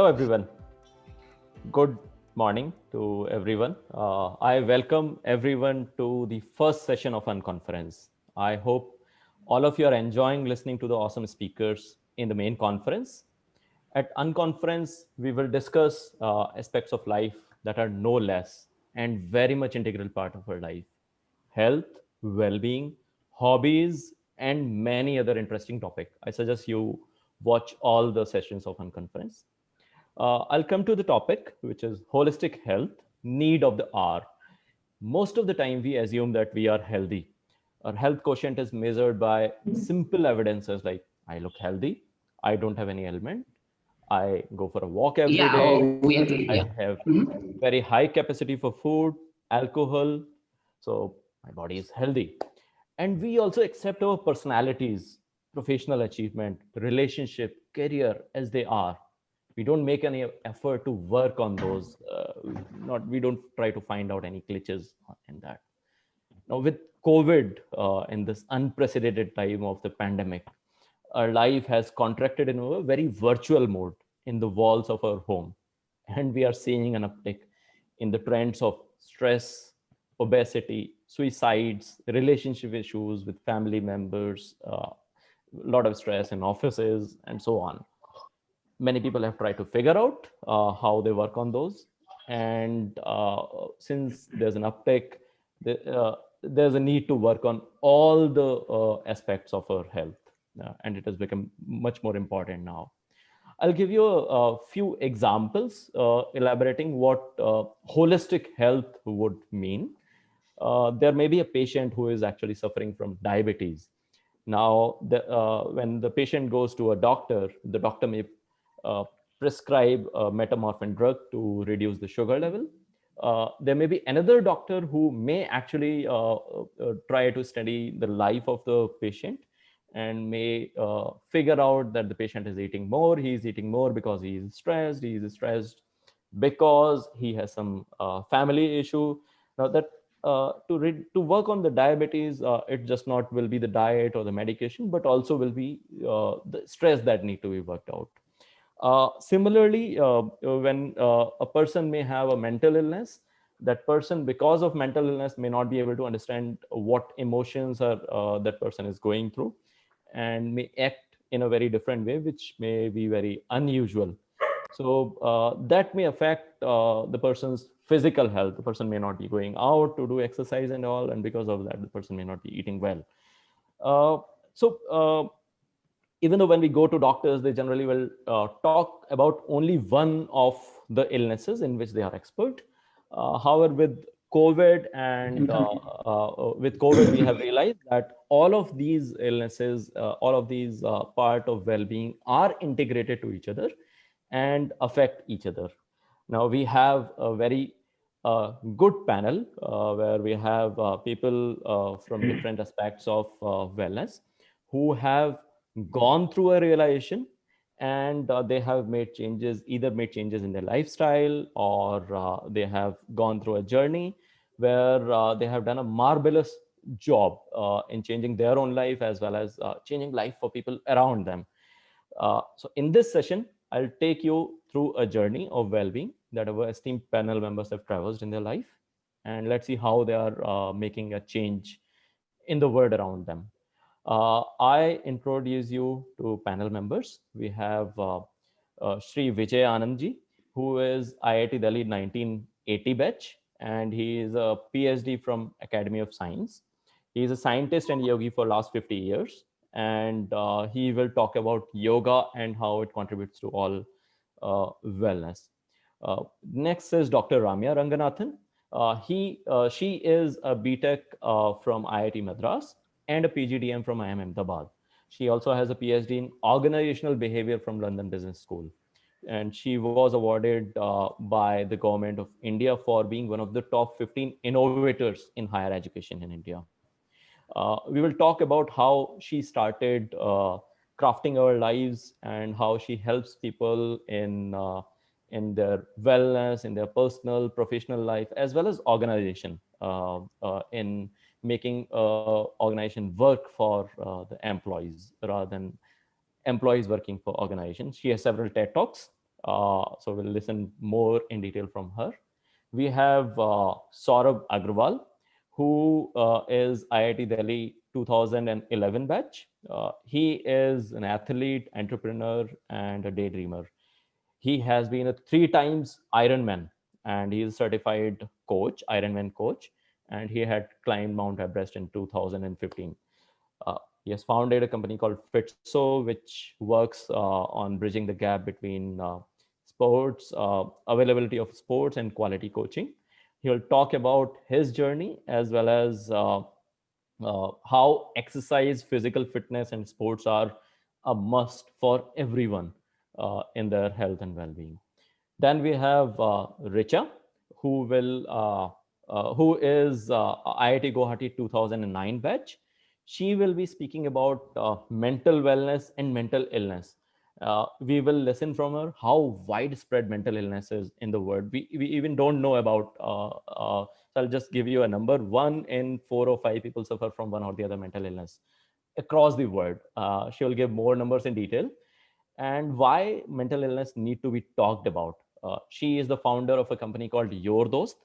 Hello, everyone. Good morning to everyone. I welcome everyone to the first session of Unconference. I hope all of you are enjoying listening to the awesome speakers in the main conference. At Unconference, we will discuss aspects of life that are no less and very much integral part of our life: health, well-being, hobbies, and many other interesting topics. I suggest you watch all the sessions of Unconference. I'll come to the topic, which is holistic health, need of the hour. Most of the time, we assume that we are healthy. Our health quotient is measured by simple evidences like I look healthy, I don't have any ailment, I go for a walk every Yeah, day, we agree. Yeah. I have very high capacity for food, alcohol, so my body is healthy. And we also accept our personalities, professional achievement, relationship, career as they are. We don't make any effort to work on those. Not We don't try to find out any glitches in that. Now, with COVID, in this unprecedented time of the pandemic, our life has contracted in a very virtual mode in the walls of our home. And we are seeing an uptick in the trends of stress, obesity, suicides, relationship issues with family members, a lot of stress in offices, and so on. Many people have tried to figure out how they work on those. And since there's an uptick, there's a need to work on all the aspects of our health, and it has become much more important now. I'll give you a few examples elaborating what holistic health would mean. There may be a patient who is actually suffering from diabetes. Now, when the patient goes to a doctor, the doctor may uh, prescribe a metamorphin drug to reduce the sugar level. There may be another doctor who may actually try to study the life of the patient and may figure out that the patient is eating more. He's eating more because he is stressed. He is stressed because he has some family issue. Now that to work on the diabetes, it just not will be the diet or the medication, but also will be the stress that need to be worked out. Similarly, when a person may have a mental illness, that person, because of mental illness, may not be able to understand what emotions are that person is going through, and may act in a very different way, which may be very unusual. So that may affect the person's physical health. The person may not be going out to do exercise and all, and because of that, the person may not be eating well. So even though when we go to doctors, they generally will talk about only one of the illnesses in which they are expert. However, with COVID, we have realized that all of these illnesses, all of these part of well-being are integrated to each other and affect each other. Now we have a very good panel where we have people from different aspects of wellness who have gone through a realization, and they have made changes, either made changes in their lifestyle, or they have gone through a journey where they have done a marvelous job in changing their own life as well as changing life for people around them. So in this session, I'll take you through a journey of well-being that our esteemed panel members have traversed in their life, and let's see how they are making a change in the world around them. I introduce you to panel members. We have Sri Vijay Anandji, who is IIT Delhi 1980 batch, and he is a PhD from Academy of Science. He is a scientist and yogi for last 50 years, and he will talk about yoga and how it contributes to all wellness. Next is Dr. Ramya Ranganathan. She is a BTech from IIT Madras and a PGDM from IIM Ahmedabad. She also has a PhD in organizational behavior from London Business School, and she was awarded by the government of India for being one of the top 15 innovators in higher education in India. We will talk about how she started crafting our lives and how she helps people in their wellness, in their personal, professional life, as well as organization, in making organization work for the employees rather than employees working for organizations. She has several TED Talks. So we'll listen more in detail from her. We have Saurabh Agrawal, who is IIT Delhi 2011 batch. He is an athlete, entrepreneur, and a daydreamer. He has been a 3 times Ironman, and he is certified coach, Ironman coach, and he had climbed Mount Everest in 2015. He has founded a company called Fitso, which works on bridging the gap between sports, availability of sports, and quality coaching. He'll talk about his journey as well as how exercise, physical fitness, and sports are a must for everyone in their health and well-being. Then we have Richa, who is IIT Guwahati 2009 batch. She will be speaking about mental wellness and mental illness. We will listen from her how widespread mental illness is in the world. We even don't know about. So I'll just give you a number: 1 in 4 or 5 people suffer from one or the other mental illness across the world. She will give more numbers in detail and why mental illness need to be talked about. She is the founder of a company called Your Dost,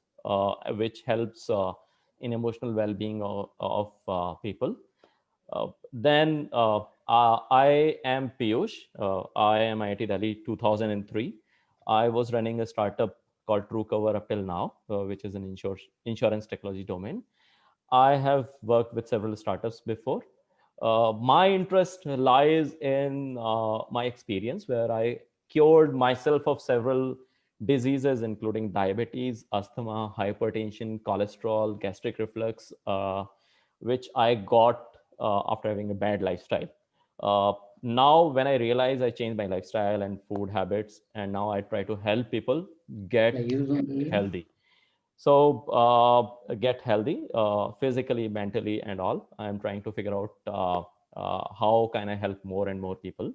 which helps in emotional well-being of people. Then I am Piyush. I am IIT Delhi 2003. I was running a startup called TrueCover up till now, which is an insurance technology domain. I have worked with several startups before. My interest lies in my experience where I cured myself of several diseases, including diabetes, asthma, hypertension, cholesterol, gastric reflux, which I got after having a bad lifestyle. Now, when I realize I changed my lifestyle and food habits, and now I try to help people get healthy. So get healthy physically, mentally, and all. I'm trying to figure out how can I help more and more people.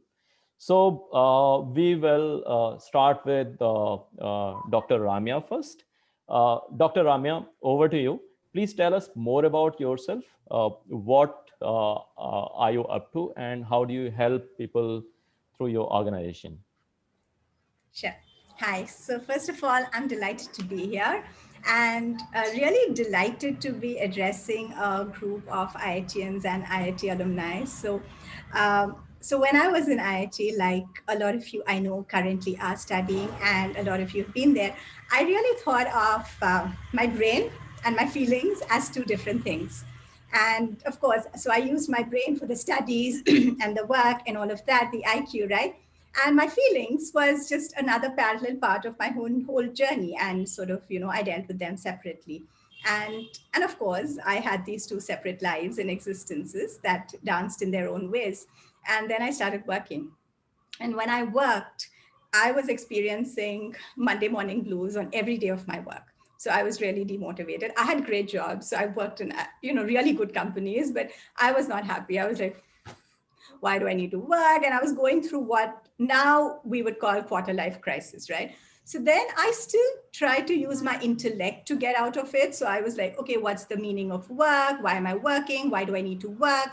So we will start with Dr. Ramya first. Dr. Ramya, over to you. Please tell us more about yourself. What are you up to, and how do you help people through your organization? Sure. Hi. So, first of all, I'm delighted to be here and really delighted to be addressing a group of IITians and IIT alumni. So when I was in IIT, like a lot of you I know currently are studying, and a lot of you have been there, I really thought of my brain and my feelings as two different things. And of course, so I used my brain for the studies and the work and all of that, the IQ, right? And my feelings was just another parallel part of my whole journey, and sort of, I dealt with them separately. And of course, I had these two separate lives and existences that danced in their own ways. And then I started working. And when I worked, I was experiencing Monday morning blues on every day of my work. So I was really demotivated. I had great jobs. So I worked in, really good companies, but I was not happy. I was like, why do I need to work? And I was going through what now we would call quarter life crisis, right? So then I still tried to use my intellect to get out of it. So I was like, okay, what's the meaning of work? Why am I working? Why do I need to work?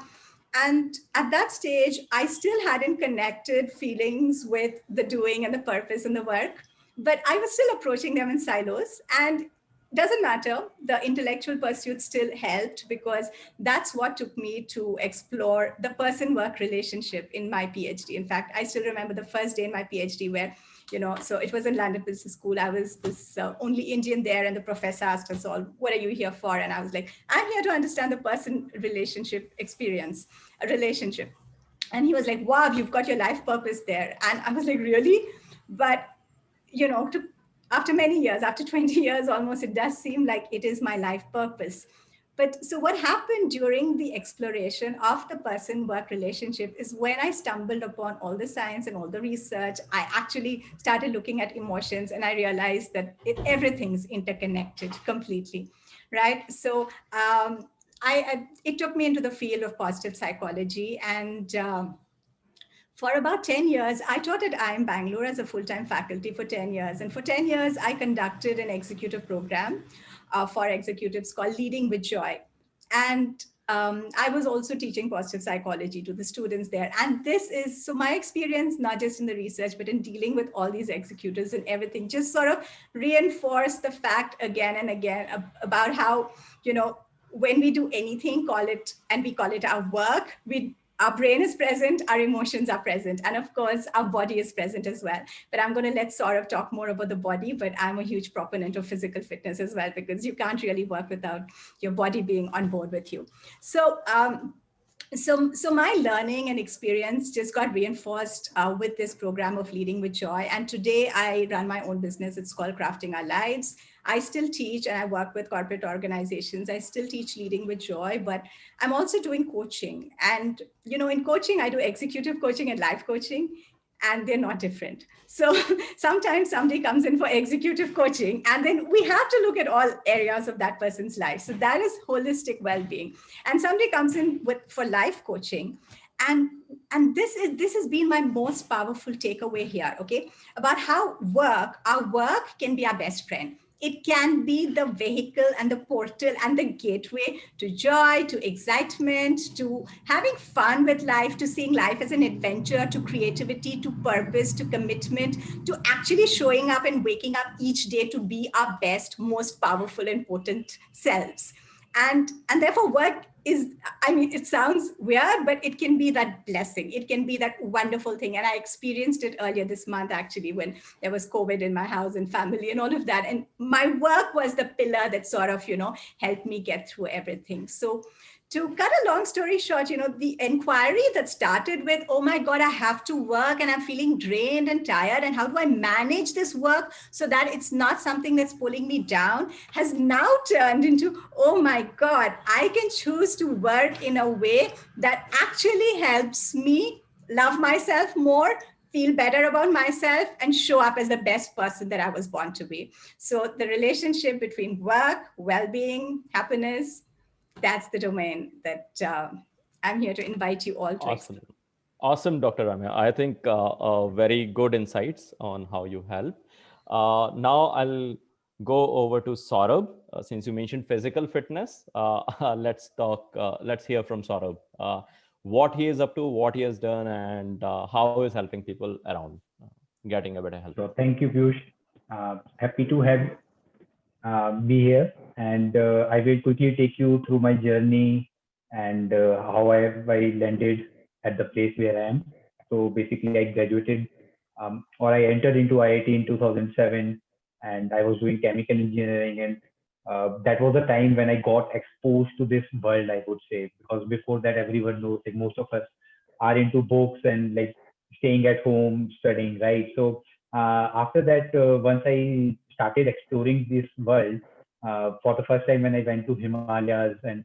And at that stage, I still hadn't connected feelings with the doing and the purpose and the work, but I was still approaching them in silos. And doesn't matter, the intellectual pursuit still helped because that's what took me to explore the person work relationship in my PhD. In fact, I still remember the first day in my PhD where, so it was in London Business School. I was this only Indian there, and the professor asked us all, what are you here for? And I was like, I'm here to understand the person relationship experience, a relationship. And he was like, wow, you've got your life purpose there. And I was like, really? But to, after many years, after 20 years almost, it does seem like it is my life purpose. But so what happened during the exploration of the person work relationship is when I stumbled upon all the science and all the research, I actually started looking at emotions, and I realized that everything's interconnected completely, right? So it took me into the field of positive psychology, and for about 10 years, I taught at IIM Bangalore as a full-time faculty for 10 years. And for 10 years, I conducted an executive program for executives called Leading with Joy. And I was also teaching positive psychology to the students there. And this is so my experience, not just in the research, but in dealing with all these executors and everything, just sort of reinforced the fact again and again about how, when we do anything, we call it our work, our brain is present, our emotions are present, and of course, our body is present as well. But I'm going to let Saurabh talk more about the body, but I'm a huge proponent of physical fitness as well, because you can't really work without your body being on board with you. So, so my learning and experience just got reinforced with this program of Leading with Joy. And today I run my own business. It's called Crafting Our Lives. I still teach and I work with corporate organizations. I still teach Leading with Joy, but I'm also doing coaching. And, in coaching, I do executive coaching and life coaching, and they're not different. So sometimes somebody comes in for executive coaching, and then we have to look at all areas of that person's life. So that is holistic well-being. And somebody comes in for life coaching, and this has been my most powerful takeaway here, okay, about how our work can be our best friend. It can be the vehicle and the portal and the gateway to joy, to excitement, to having fun with life, to seeing life as an adventure, to creativity, to purpose, to commitment, to actually showing up and waking up each day to be our best, most powerful and potent selves. And therefore work is, I mean, it sounds weird, but it can be that blessing. It can be that wonderful thing. And I experienced it earlier this month, actually, when there was COVID in my house and family and all of that. And my work was the pillar that sort of, helped me get through everything. So to cut a long story short, the inquiry that started with, oh my God, I have to work and I'm feeling drained and tired. And how do I manage this work so that it's not something that's pulling me down, has now turned into, oh my God, I can choose to work in a way that actually helps me love myself more, feel better about myself, and show up as the best person that I was born to be. So the relationship between work, well-being, happiness, that's the domain that I'm here to invite you all to Awesome. explore. Awesome, Dr. Ramya. I think very good insights on how you help. Now I'll go over to Saurabh. Since you mentioned physical fitness, let's hear from Saurabh. What he is up to, what he has done, and how he's helping people around getting a better health. So thank you, Piyush. Happy to have be here, and I will quickly take you through my journey and how I landed at the place where I am. So basically, I graduated or I entered into IIT in 2007, and I was doing chemical engineering, and that was the time when I got exposed to this world, I would say, because before that, everyone knows, like most of us are into books and like staying at home studying, right? So after that, once I started exploring this world for the first time when I went to Himalayas and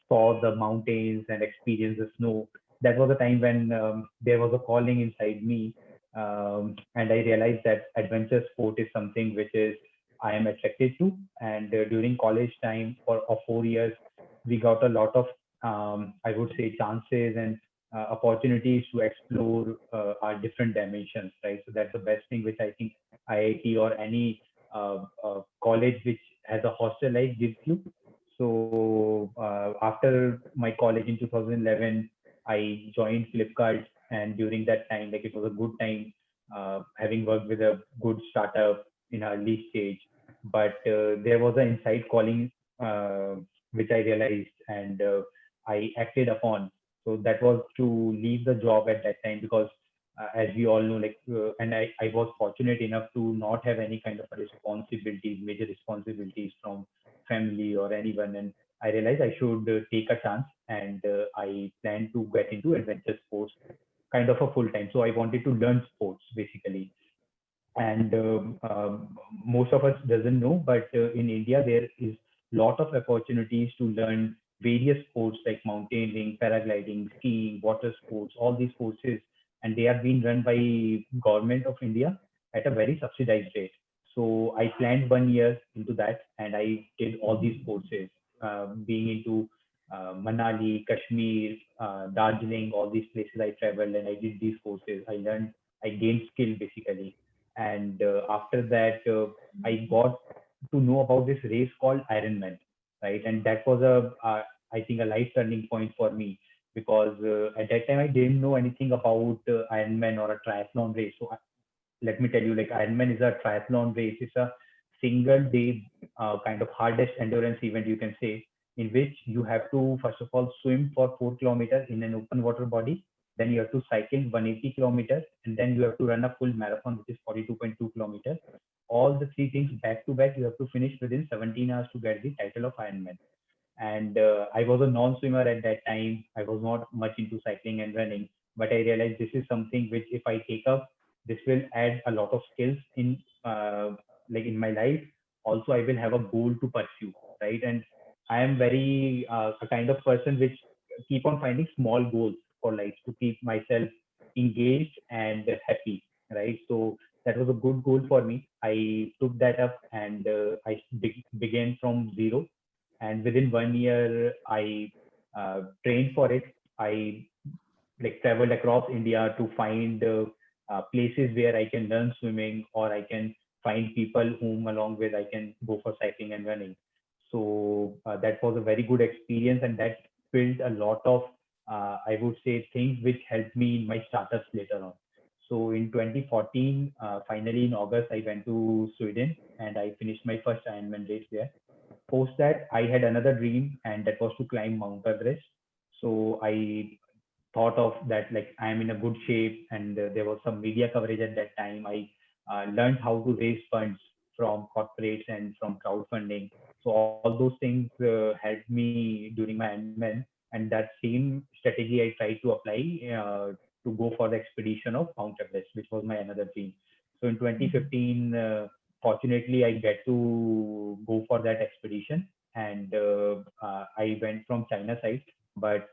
saw the mountains and experienced the snow, that was a time when there was a calling inside me, and I realized that adventure sport is something which is I am attracted to. And during college time of 4 years, we got a lot of I would say chances and opportunities to explore our different dimensions, right? So that's the best thing which I think IIT or any college which has a hostel life gives you. So after my college in 2011, I joined Flipkart, and during that time, like it was a good time, having worked with a good startup in early stage. But there was an inside calling which I realized, and I acted upon. So that was to leave the job at that time because, as we all know, and I was fortunate enough to not have any kind of responsibilities, major responsibilities from family or anyone. And I realized I should take a chance, and I plan to get into adventure sports kind of a full time. So I wanted to learn sports basically. And most of us doesn't know, but in India there is lot of opportunities to learn various sports like mountaineering, paragliding, skiing, water sports, all these courses, and they are being run by government of India at a very subsidized rate. So I planned 1 year into that, and I did all these courses, being into Manali, Kashmir, Darjeeling, all these places I traveled and I did these courses. I learned, I gained skill basically. And after that, I got to know about this race called Ironman, right? And that was I think, a life turning point for me, because at that time I didn't know anything about Ironman or a triathlon race. So let me tell you, like, Ironman is a triathlon race. It's a single day kind of hardest endurance event, you can say, in which you have to first of all swim for 4 kilometers in an open water body. Then you have to cycle 180 kilometers, and then you have to run a full marathon, which is 42.2 kilometers. All the three things back to back, you have to finish within 17 hours to get the title of Ironman. And I was a non-swimmer at that time. I was not much into cycling and running, but I realized this is something which, if I take up, this will add a lot of skills in like in my life. Also, I will have a goal to pursue, right? And I am very a kind of person which keep on finding small goals for life to keep myself engaged and happy, right? So that was a good goal for me. I took that up, and I began from zero, and within 1 year I trained for it. I like traveled across India to find places where I can learn swimming, or I can find people whom along with I can go for cycling and running. So that was a very good experience, and that built a lot of I would say things which helped me in my startups later on. So in 2014, finally in August, I went to Sweden and I finished my first Ironman race there. Post that, I had another dream, and that was to climb Mount Everest. So I thought of that, like, I am in a good shape, and there was some media coverage at that time. I learned how to raise funds from corporates and from crowdfunding. So all those things helped me during my Ironman, and that same strategy I tried to apply to go for the expedition of Mount Everest, which was my another dream. So in 2015, fortunately, I get to go for that expedition, and I went from China side, but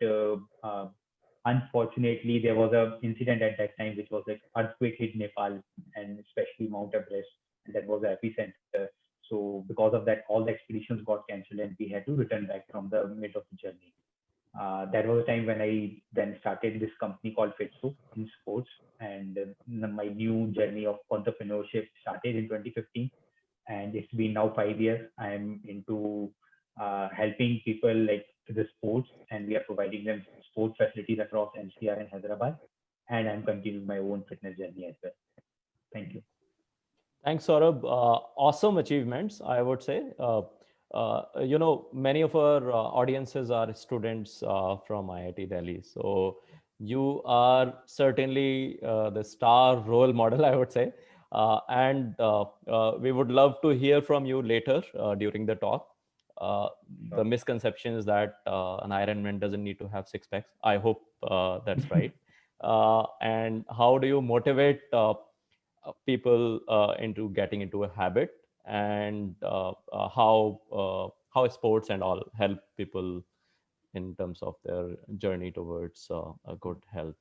unfortunately, there was a incident at that time, which was like earthquake hit Nepal, and especially Mount Everest, and that was the epicenter. So because of that, all the expeditions got cancelled, and we had to return back from the mid of the journey. That was a time when I then started this company called Fitso in sports, and my new journey of entrepreneurship started in 2015, and it's been now 5 years. I'm into helping people like the sports, and we are providing them sports facilities across NCR and Hyderabad, and I'm continuing my own fitness journey as well. Thank you. Thanks, Saurabh. Awesome achievements, I would say. Many of our audiences are students from IIT Delhi. So you are certainly the star role model, I would say. And we would love to hear from you later during the talk. The misconception is that an Ironman doesn't need to have six packs. I hope that's right. And how do you motivate people into getting into a habit, and how sports and all help people in terms of their journey towards a good health.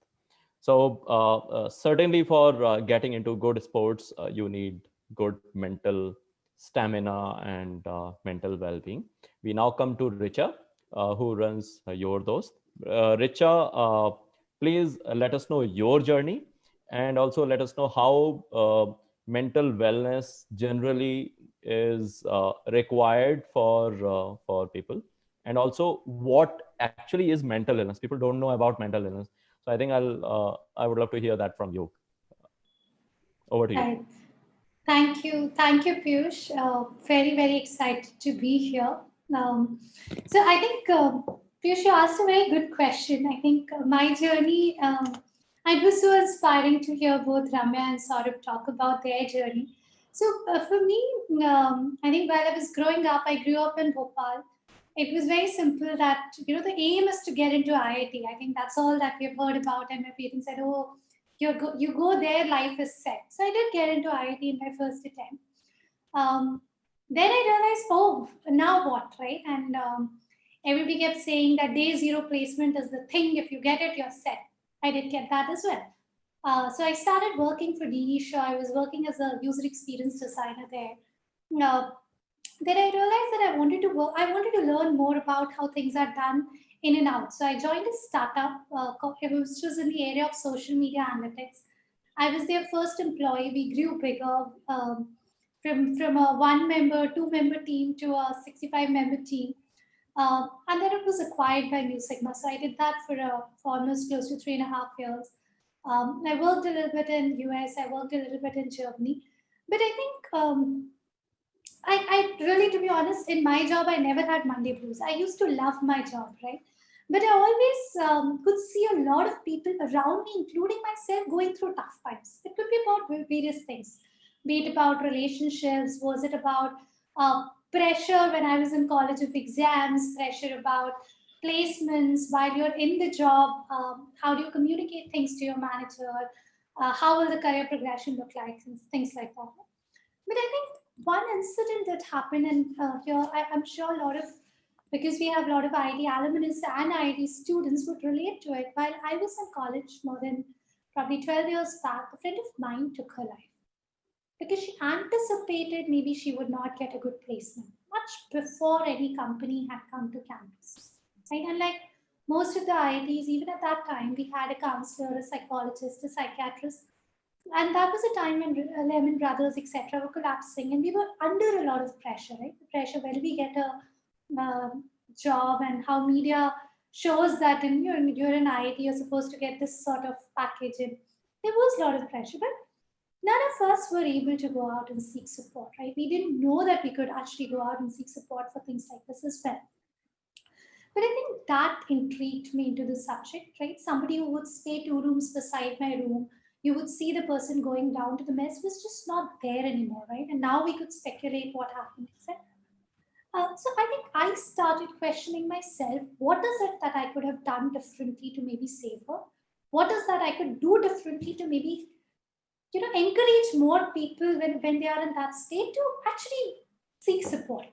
So certainly for getting into good sports, you need good mental stamina and mental well-being. We now come to Richa, who runs Your Dost. Richa, please let us know your journey, and also let us know how mental wellness generally is required for people, and also what actually is mental illness. People don't know about mental illness, so I think I would love to hear that from you. Over to you. Right. Thank you, Piyush. Very, very excited to be here. So I think, Piyush, you asked a very good question. I think my journey, it was so inspiring to hear both Ramya and Saurabh talk about their journey. So for me, I think while I was growing up, I grew up in Bhopal. It was very simple that, the aim is to get into IIT. I think that's all that we've heard about. And my parents said, oh, you go there, life is set. So I did get into IIT in my first attempt. Then I realized, oh, now what, right? And everybody kept saying that day zero placement is the thing. If you get it, you're set. I did get that as well. So I started working for DE Shaw. I was working as a user experience designer there. Then I realized that I wanted to learn more about how things are done in and out. So I joined a startup, which was in the area of social media analytics. I was their first employee. We grew bigger from a 1-member, 2-member team to a 65-member team. And then it was acquired by Mu Sigma. So I did that for almost close to 3.5 years. I worked a little bit in US, I worked a little bit in Germany. But I think I really, to be honest, in my job, I never had Monday blues. I used to love my job, right? But I always could see a lot of people around me, including myself, going through tough times. It could be about various things, be it about relationships, was it about pressure when I was in college of exams, pressure about placements while you're in the job, how do you communicate things to your manager, how will the career progression look like, and things like that. But I think one incident that happened, and here I'm sure a lot of, because we have a lot of IIT alumni and IIT students would relate to it. While I was in college more than probably 12 years back, a friend of mine took her life because she anticipated maybe she would not get a good placement much before any company had come to campus. Right? And like most of the IITs, even at that time, we had a counselor, a psychologist, a psychiatrist, and that was a time when Lehman Brothers, etc., were collapsing, and we were under a lot of pressure, right? The pressure whether we get a job, and how media shows that in you're an IIT, you're supposed to get this sort of package. And there was a lot of pressure, but none of us were able to go out and seek support, right? We didn't know that we could actually go out and seek support for things like this as well. But I think that intrigued me into the subject, right? Somebody who would stay 2 rooms beside my room, you would see the person going down to the mess was just not there anymore, right? And now we could speculate what happened, etc. So I think I started questioning myself. What is it that I could have done differently to maybe save her? What is that I could do differently to maybe, encourage more people when they are in that state to actually seek support?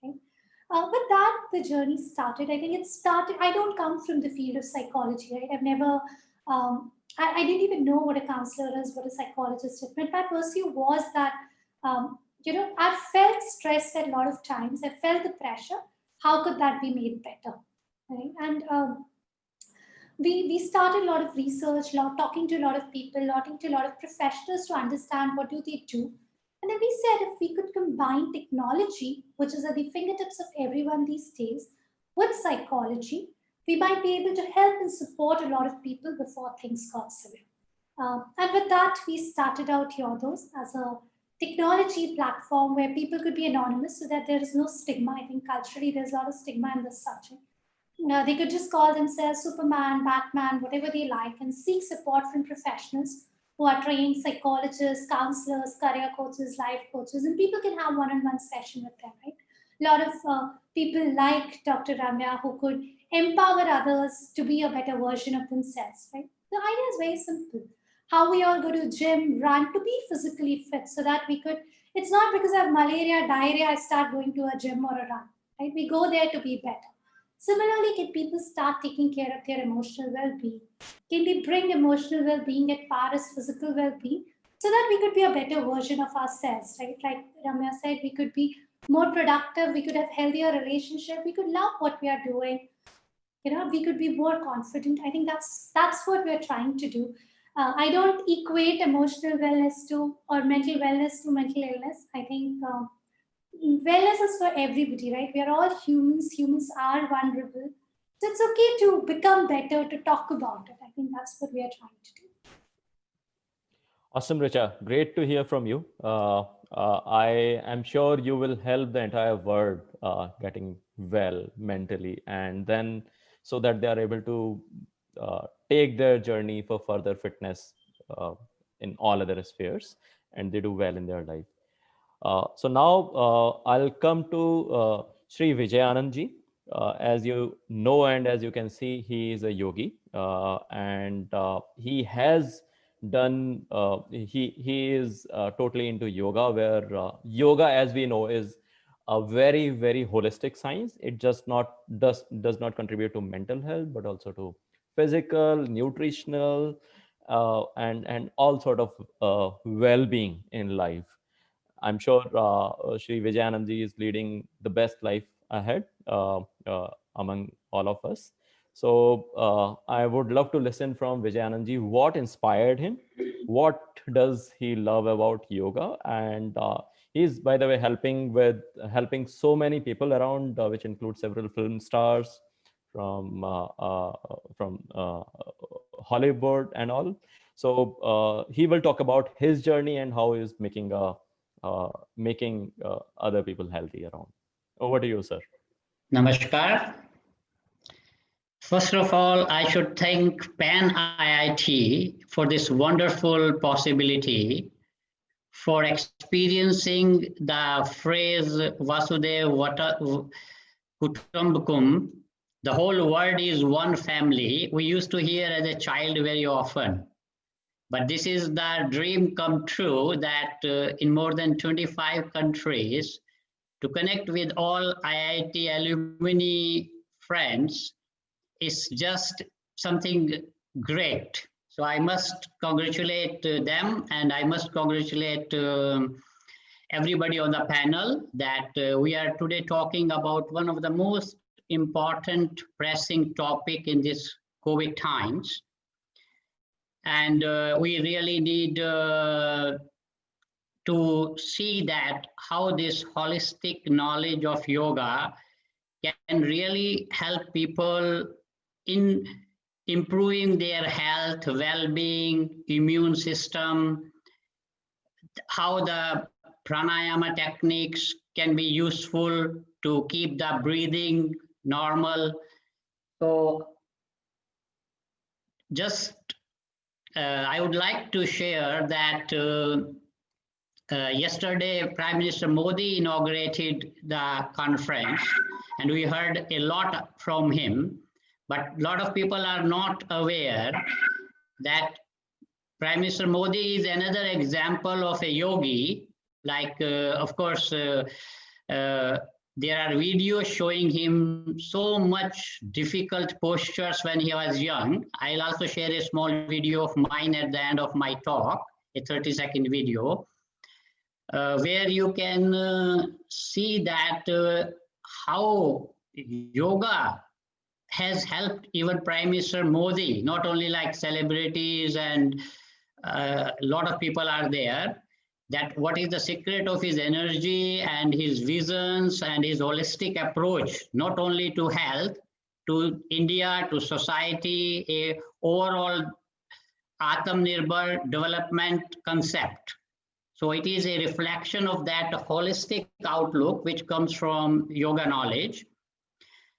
Right? But that the journey started. I think it started. I don't come from the field of psychology, right? I've never. I didn't even know what a counselor is, what a psychologist is. But my pursuit was that, I felt stressed at a lot of times. I felt the pressure. How could that be made better, right? And we started a lot of research, talking to a lot of people, talking to a lot of professionals to understand what do they do. And then we said if we could combine technology, which is at the fingertips of everyone these days, with psychology, we might be able to help and support a lot of people before things got severe. And with that, we started out Yodos as a technology platform where people could be anonymous so that there is no stigma. I think culturally there's a lot of stigma in this subject. They could just call themselves Superman, Batman, whatever they like, and seek support from professionals who are trained psychologists, counselors, career coaches, life coaches, and people can have one-on-one session with them, right? A lot of people like Dr. Ramya who could empower others to be a better version of themselves, right? The idea is very simple. How we all go to gym, run to be physically fit so that we could, it's not because I have malaria, diarrhea, I start going to a gym or a run, right? We go there to be better. Similarly, can people start taking care of their emotional well-being? Can we bring emotional well-being at par as physical well-being so that we could be a better version of ourselves, right? Like Ramya said, we could be more productive, we could have healthier relationship, we could love what we are doing, we could be more confident. I think that's what we're trying to do. I don't equate emotional wellness to or mental wellness to mental illness. I think wellness is for everybody, right? We are all humans. Humans are vulnerable. So it's okay to become better, to talk about it. I think that's what we are trying to do. Awesome, Richa. Great to hear from you. I am sure you will help the entire world getting well mentally, and then so that they are able to take their journey for further fitness in all other spheres, and they do well in their life. So now I'll come to Sri Vijayanand ji. As you know, and as you can see, he is a yogi, and he has done. He is totally into yoga, where yoga, as we know, is a very holistic science. It just not does not contribute to mental health, but also to physical, nutritional, and all sort of well-being in life. I'm sure Sri Vijayanandji is leading the best life ahead among all of us. So I would love to listen from Vijayanandji what inspired him, what does he love about yoga, and He's, by the way, helping so many people around, which include several film stars from Hollywood and all. So he will talk about his journey and how he's making other people healthy around. Over to you, sir. Namaskar. First of all, I should thank Pan IIT for this wonderful possibility for experiencing the phrase Vasudev Kutumbakam. The whole world is one family. We used to hear as a child very often. But this is the dream come true that in more than 25 countries, to connect with all IIT alumni friends is just something great. So I must congratulate them, and I must congratulate everybody on the panel that we are today talking about one of the most important pressing topic in this COVID times. And we really need to see that how this holistic knowledge of yoga can really help people in improving their health, well-being, immune system, how the pranayama techniques can be useful to keep the breathing normal. So just I would like to share that yesterday Prime Minister Modi inaugurated the conference, and we heard a lot from him, but a lot of people are not aware that Prime Minister Modi is another example of a yogi. Like, of course, there are videos showing him so much difficult postures when he was young. I'll also share a small video of mine at the end of my talk, a 30-second video, where you can see that how yoga has helped even Prime Minister Modi, not only like celebrities and a lot of people are there, that what is the secret of his energy and his visions and his holistic approach, not only to health, to India, to society, a overall Atmanirbhar development concept. So it is a reflection of that holistic outlook which comes from yoga knowledge.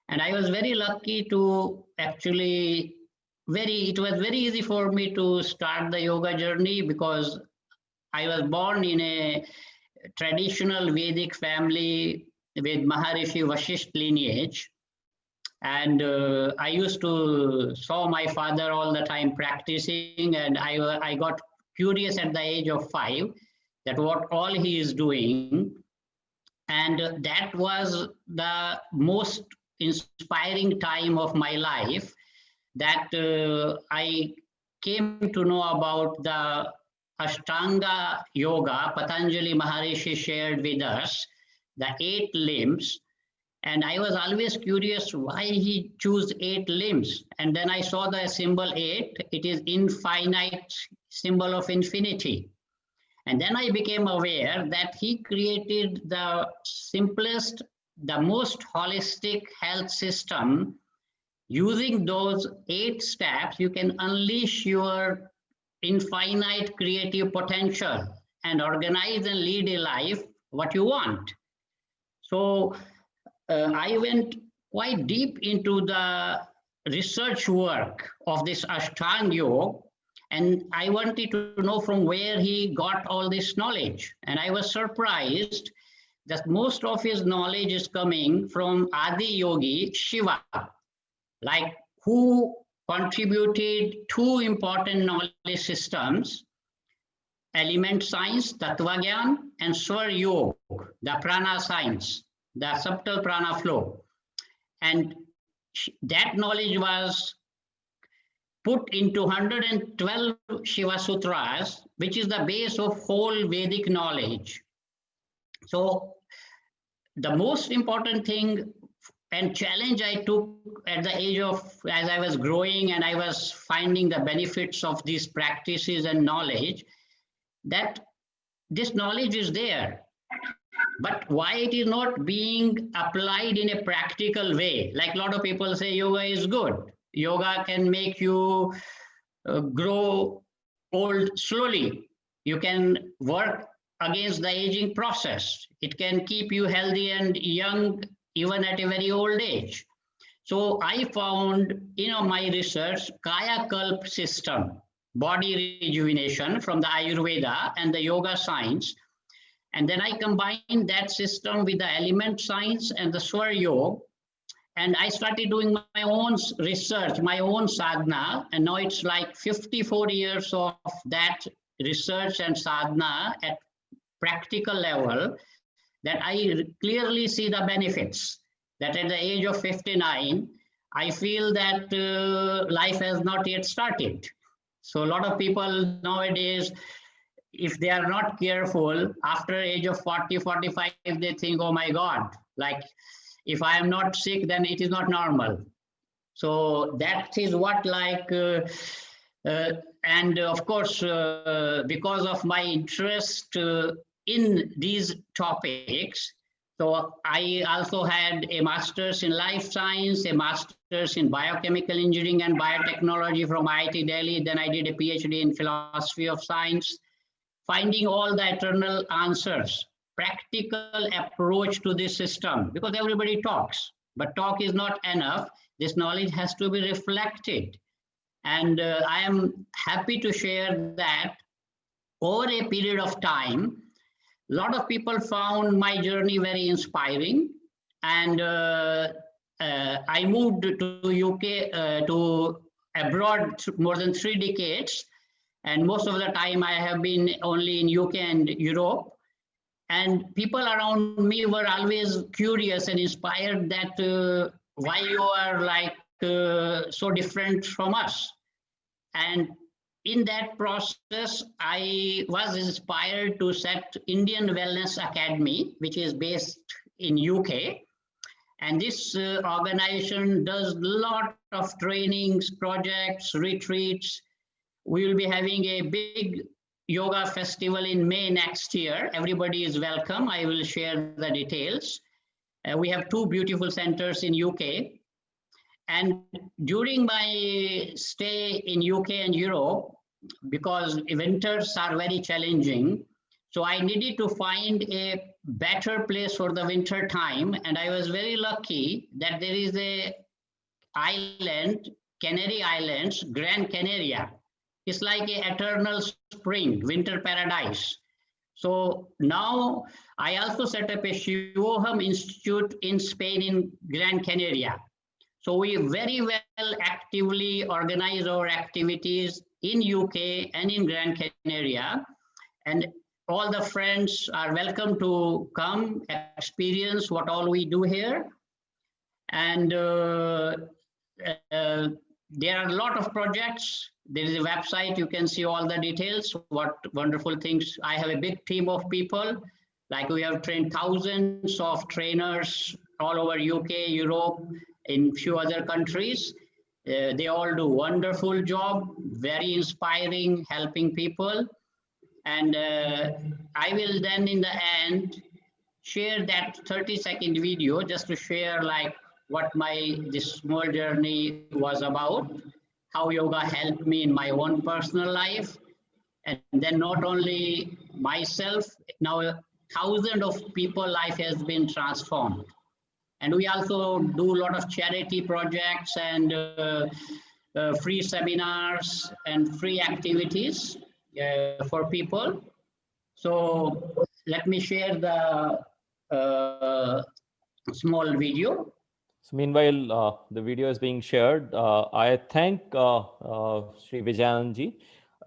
And I was very lucky to actually, it was very easy for me to start the yoga journey because I was born in a traditional Vedic family with Maharishi Vasishtha lineage. And I used to saw my father all the time practicing, and I got curious at the age of 5 that what all he is doing. And that was the most inspiring time of my life, that I came to know about the Ashtanga Yoga Patanjali Maharishi shared with us, the 8 limbs. And I was always curious why he chose 8 limbs. And then I saw the symbol 8, it is infinite symbol of infinity. And then I became aware that he created the simplest, the most holistic health system. Using those 8 steps, you can unleash your infinite creative potential and organize and lead a life what you want. So I went quite deep into the research work of this Ashtanga Yoga, and I wanted to know from where he got all this knowledge. And I was surprised that most of his knowledge is coming from Adi Yogi Shiva, like who contributed 2 important knowledge systems, element science, Tattva Gyan, and Swar Yoga, the prana science, the subtle prana flow. And that knowledge was put into 112 Shiva Sutras, which is the base of whole Vedic knowledge. So the most important thing and challenge I took at the age of, as I was growing and I was finding the benefits of these practices and knowledge, that this knowledge is there. but why it is not being applied in a practical way? Like a lot of people say yoga is good. Yoga can make you grow old slowly. You can work against the aging process. It can keep you healthy and young even at a very old age. So I found, my research, Kaya Kalp system, body rejuvenation from the Ayurveda and the yoga science. And then I combined that system with the element science and the Swar Yoga. And I started doing my own research, my own sadhana. And now it's like 54 years of that research and sadhana at practical level that I clearly see the benefits. That at the age of 59, I feel that life has not yet started. So a lot of people nowadays, if they are not careful, after age of 40, 45, they think, oh my God, like if I am not sick, then it is not normal. So that is what and of course, because of my interest in these topics, so I also had a master's in life science, a master's in biochemical engineering and biotechnology from IIT Delhi. Then I did a PhD in philosophy of science, finding all the eternal answers, practical approach to this system, because everybody talks, but talk is not enough. This knowledge has to be reflected. And I am happy to share that over a period of time, a lot of people found my journey very inspiring. And I moved to UK, to abroad more than 3 decades. And most of the time I have been only in UK and Europe. And people around me were always curious and inspired that why you are like so different from us. And in that process, I was inspired to set Indian Wellness Academy, which is based in UK. And this organization does a lot of trainings, projects, retreats. We will be having a big yoga festival in May next year. Everybody is welcome. I will share the details. We have 2 beautiful centers in UK. And during my stay in UK and Europe, because winters are very challenging, so I needed to find a better place for the winter time. And I was very lucky that there is a island, Canary Islands, Gran Canaria. It's like an eternal spring, winter paradise. So now I also set up a Shivoham Institute in Spain in Gran Canaria. So we very well actively organize our activities in UK and in Gran Canaria. And all the friends are welcome to come experience what all we do here. And there are a lot of projects. There is a website, you can see all the details, what wonderful things. I have a big team of people, like we have trained thousands of trainers all over UK, Europe, in few other countries. They all do wonderful job, very inspiring, helping people. And I will then in the end share that 30-second video just to share like what this small journey was about, how yoga helped me in my own personal life. And then not only myself, now thousands of people's life has been transformed. And we also do a lot of charity projects and free seminars and free activities for people. So let me share the small video. So meanwhile, the video is being shared. I thank Sri Vijayanji,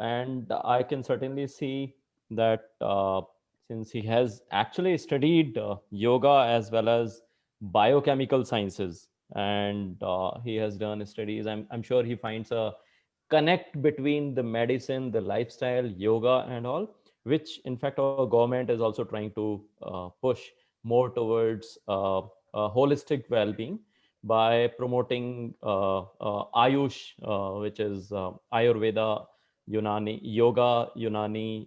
and I can certainly see that since he has actually studied yoga as well as biochemical sciences, and he has done studies, I'm sure he finds a connect between the medicine, the lifestyle, yoga and all, which in fact our government is also trying to push more towards holistic well-being by promoting Ayush, which is Ayurveda, Unani, Yoga, Unani,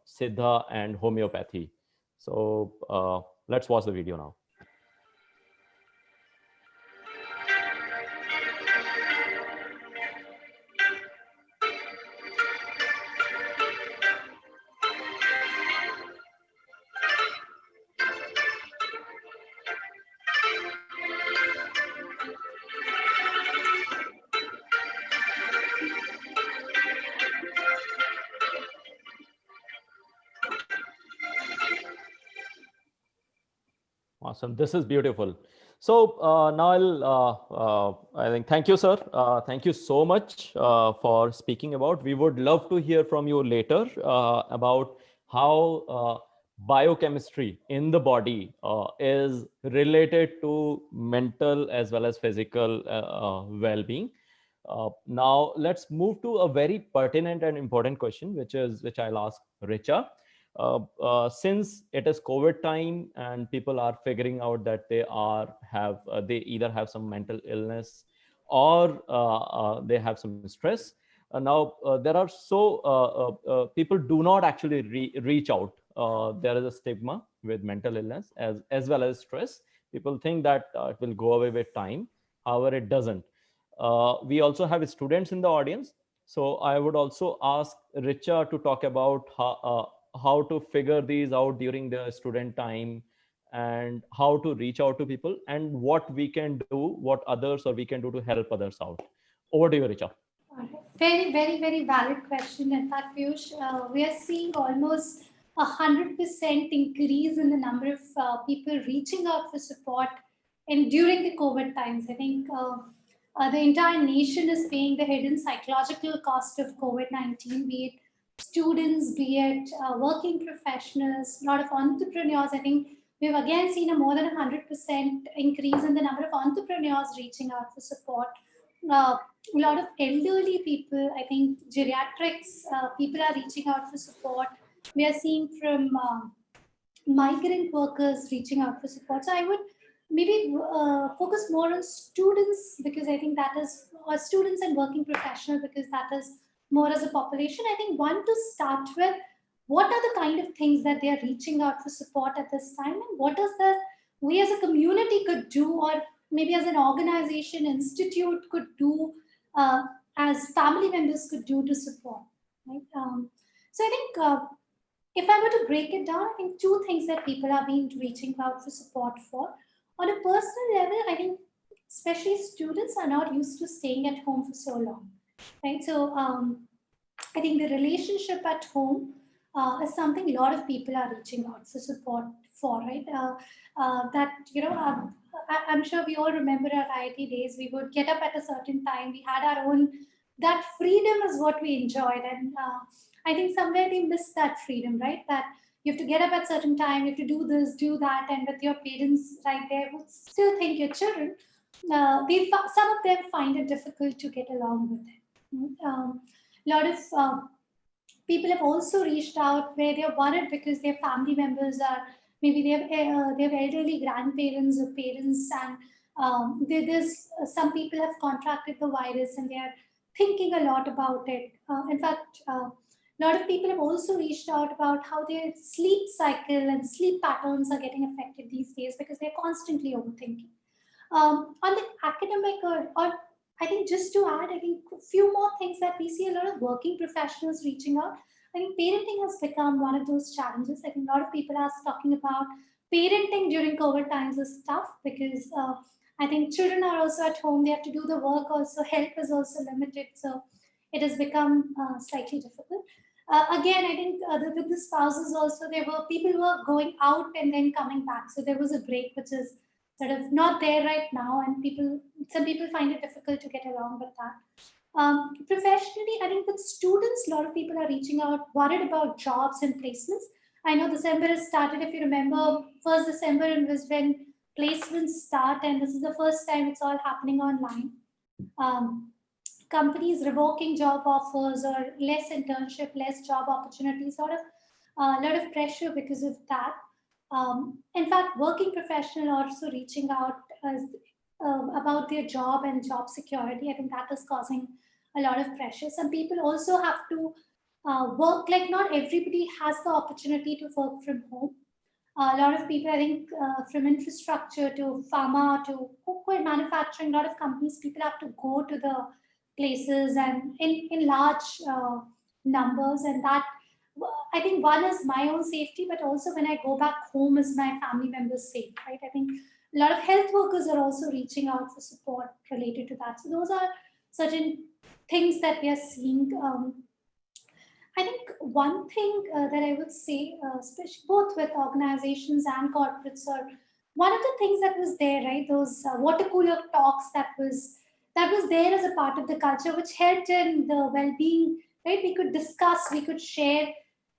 Siddha, and homeopathy. So let's watch the video now. Awesome. This is beautiful. So now I think, thank you, sir. Thank you so much for speaking about. We would love to hear from you later about how biochemistry in the body is related to mental as well as physical well-being. Now let's move to a very pertinent and important question, which I'll ask Richa. Since it is COVID time and people are figuring out that they either have some mental illness or they have some stress. Now there are people do not actually reach out. There is a stigma with mental illness as well as stress. People think that it will go away with time. However, it doesn't. We also have students in the audience. So I would also ask Richa to talk about how to figure these out during the student time and how to reach out to people and what we can do, what others or we can do to help others out. Over to you, Richa. Very, very, very valid question. In fact, Piyush, we are seeing almost 100% increase in the number of people reaching out for support. And during the COVID times, I think the entire nation is paying the hidden psychological cost of COVID-19, be it students, be it working professionals, a lot of entrepreneurs. I think we've again seen a more than 100% increase in the number of entrepreneurs reaching out for support. A lot of elderly people, I think geriatrics, people are reaching out for support. We are seeing from migrant workers reaching out for support. So I would maybe focus more on students, because I think that is, or students and working professionals, because that is more as a population. I think one to start with, what are the kind of things that they are reaching out for support at this time, and what is that we as a community could do, or maybe as an organization, institute could do, as family members could do to support, right? So I think if I were to break it down, I think two things that people are being reaching out for support for. On a personal level, I think especially students are not used to staying at home for so long, right? So I think the relationship at home is something a lot of people are reaching out for support for, right? That, you know, I'm sure we all remember our IIT days. We would get up at a certain time. We had our own, that freedom is what we enjoyed. And I think somewhere we miss that freedom, right? That you have to get up at a certain time, you have to do this, do that. And with your parents right there who still think you're children, some of them find it difficult to get along with it. A lot of people have also reached out where they're worried because their family members are, maybe they have elderly grandparents or parents, and there's some people have contracted the virus and they are thinking a lot about it. In fact, a lot of people have also reached out about how their sleep cycle and sleep patterns are getting affected these days because they're constantly overthinking. On the academic or I think just to add, I think a few more things that we see a lot of working professionals reaching out. I think parenting has become one of those challenges. I think a lot of people are talking about parenting during COVID times is tough because I think children are also at home. They have to do the work also. Help is also limited. So it has become slightly difficult. Again, I think with the spouses also, there were people who were going out and then coming back. So there was a break, which is sort of not there right now. And some people find it difficult to get along with that. Professionally, I think with students, a lot of people are reaching out, worried about jobs and placements. I know December has started. If you remember, 1st December was when placements start, and this is the first time it's all happening online. Companies revoking job offers or less internship, less job opportunities, a lot of pressure because of that. In fact, working professionals are also reaching out about their job and job security. I think that is causing a lot of pressure. Some people also have to work, like not everybody has the opportunity to work from home. A lot of people, I think, from infrastructure to pharma to cookware manufacturing, a lot of companies, people have to go to the places and in large numbers. And that, I think, one is my own safety, but also when I go back home, is my family members safe, right? I think a lot of health workers are also reaching out for support related to that. So those are certain things that we are seeing. I think one thing that I would say, especially both with organizations and corporates, or one of the things that was there, right? Those water cooler talks that was there as a part of the culture, which helped in the well-being, right? We could discuss, we could share,